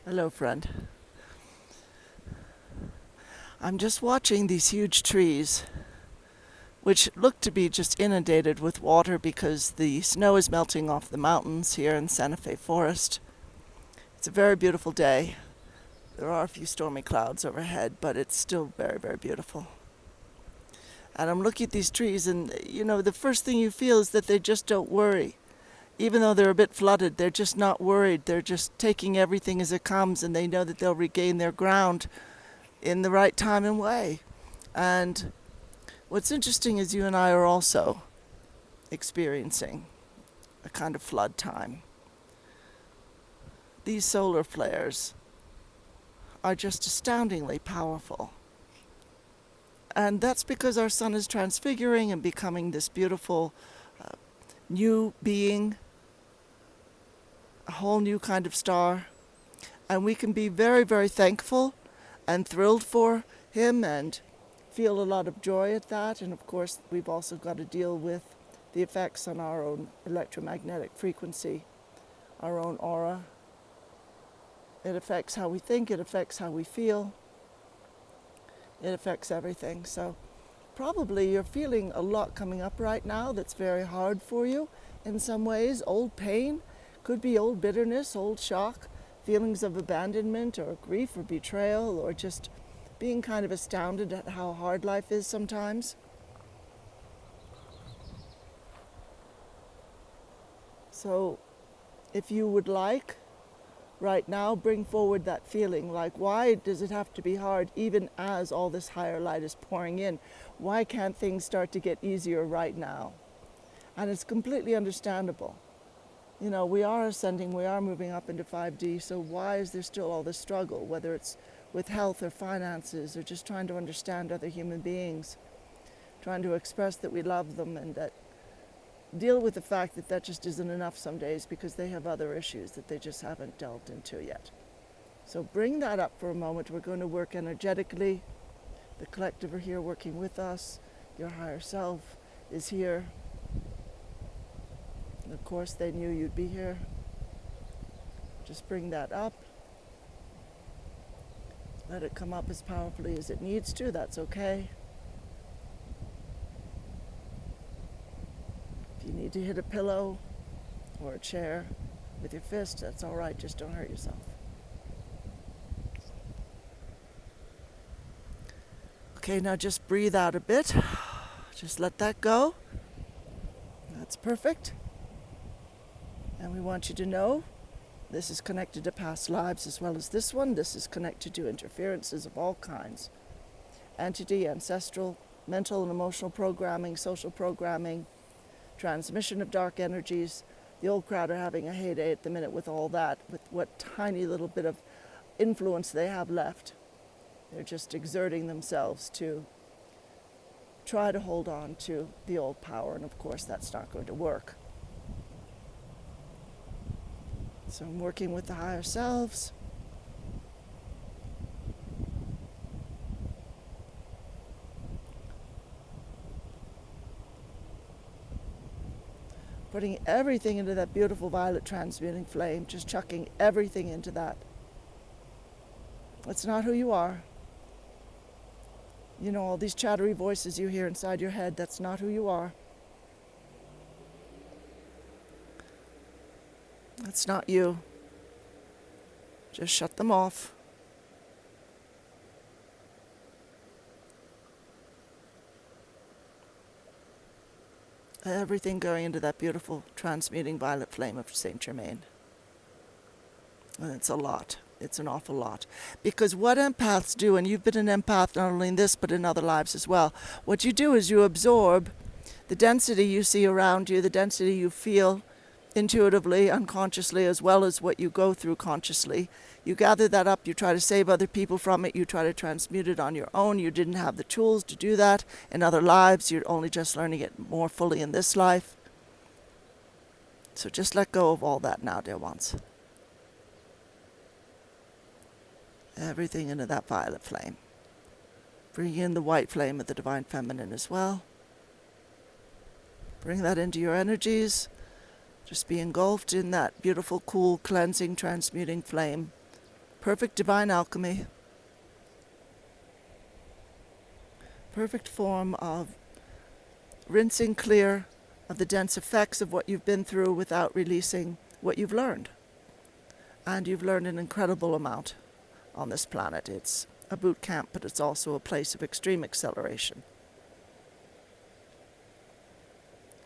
Hello, friend. I'm just watching these huge trees, which look to be just inundated with water because the snow is melting off the mountains here in Santa Fe Forest. It's a very beautiful day. There are a few stormy clouds overhead, but it's still very, very beautiful. And I'm looking at these trees, and the first thing you feel is that they just don't worry. Even though they're a bit flooded, they're just not worried. They're just taking everything as it comes, and they know that they'll regain their ground in the right time and way. And what's interesting is you and I are also experiencing a kind of flood time. These solar flares are just astoundingly powerful. And that's because our sun is transfiguring and becoming this beautiful new being, a whole new kind of star. And we can be very, very thankful and thrilled for him and feel a lot of joy at that. And of course, we've also got to deal with the effects on our own electromagnetic frequency, our own aura. It affects how we think, it affects how we feel, it affects everything. So probably you're feeling a lot coming up right now that's very hard for you in some ways. Old pain, could be old bitterness, old shock, feelings of abandonment or grief or betrayal, or just being kind of astounded at how hard life is sometimes. So if you would like, right now, bring forward that feeling, like, why does it have to be hard even as all this higher light is pouring in? Why can't things start to get easier right now? And it's completely understandable. We are ascending, we are moving up into 5D, so why is there still all this struggle, whether it's with health or finances or just trying to understand other human beings, trying to express that we love them and that deal with the fact that that just isn't enough some days because they have other issues that they just haven't delved into yet. So bring that up for a moment. We're going to work energetically. The collective are here working with us. Your higher self is here. And of course, they knew you'd be here. Just bring that up. Let it come up as powerfully as it needs to. That's okay. If you need to hit a pillow or a chair with your fist, that's all right. Just don't hurt yourself. Okay, now just breathe out a bit. Just let that go. That's perfect. And we want you to know this is connected to past lives as well as this one. This is connected to interferences of all kinds. Entity, ancestral, mental and emotional programming, social programming, transmission of dark energies. The old crowd are having a heyday at the minute with all that, with what tiny little bit of influence they have left. They're just exerting themselves to try to hold on to the old power, and of course that's not going to work. So I'm working with the higher selves. Putting everything into that beautiful violet transmuting flame, just chucking everything into that. That's not who you are. All these chattery voices you hear inside your head, that's not who you are. That's not you. Just shut them off. Everything going into that beautiful transmuting violet flame of Saint Germain. And it's a lot. It's an awful lot. Because what empaths do, and you've been an empath not only in this but in other lives as well, what you do is you absorb the density you see around you, the density you feel intuitively, unconsciously, as well as what you go through consciously. You gather that up, you try to save other people from it, you try to transmute it on your own. You didn't have the tools to do that in other lives. You're only just learning it more fully in this life. So just let go of all that now, dear ones. Everything into that violet flame. Bring in the white flame of the Divine Feminine as well. Bring that into your energies. Just be engulfed in that beautiful, cool, cleansing, transmuting flame. perfect divine alchemy, perfect form of rinsing clear of the dense effects of what you've been through without releasing what you've learned. And you've learned an incredible amount on this planet. It's a boot camp, but it's also a place of extreme acceleration.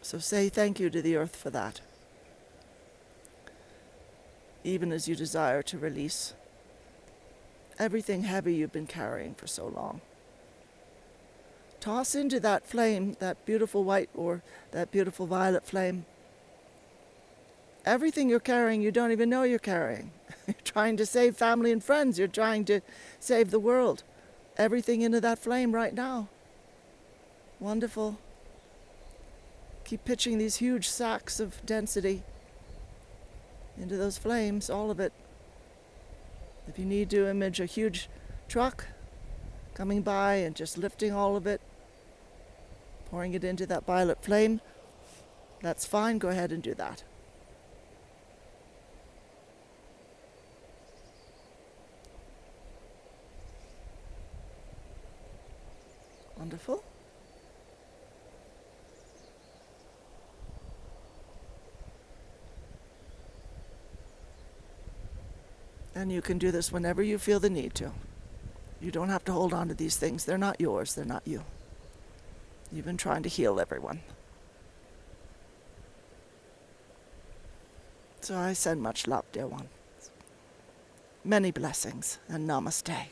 So say thank you to the earth for that, even as you desire to release everything heavy you've been carrying for so long. Toss into that flame, that beautiful white or that beautiful violet flame, everything you're carrying you don't even know you're carrying. You're trying to save family and friends. You're trying to save the world. Everything into that flame right now. Wonderful. Keep pitching these huge sacks of density into those flames, all of it. If you need to image a huge truck coming by and just lifting all of it, pouring it into that violet flame, that's fine. Go ahead and do that. Wonderful. And you can do this whenever you feel the need to. You don't have to hold on to these things. They're not yours. They're not you. You've been trying to heal everyone. So I send much love, dear one. Many blessings, and namaste.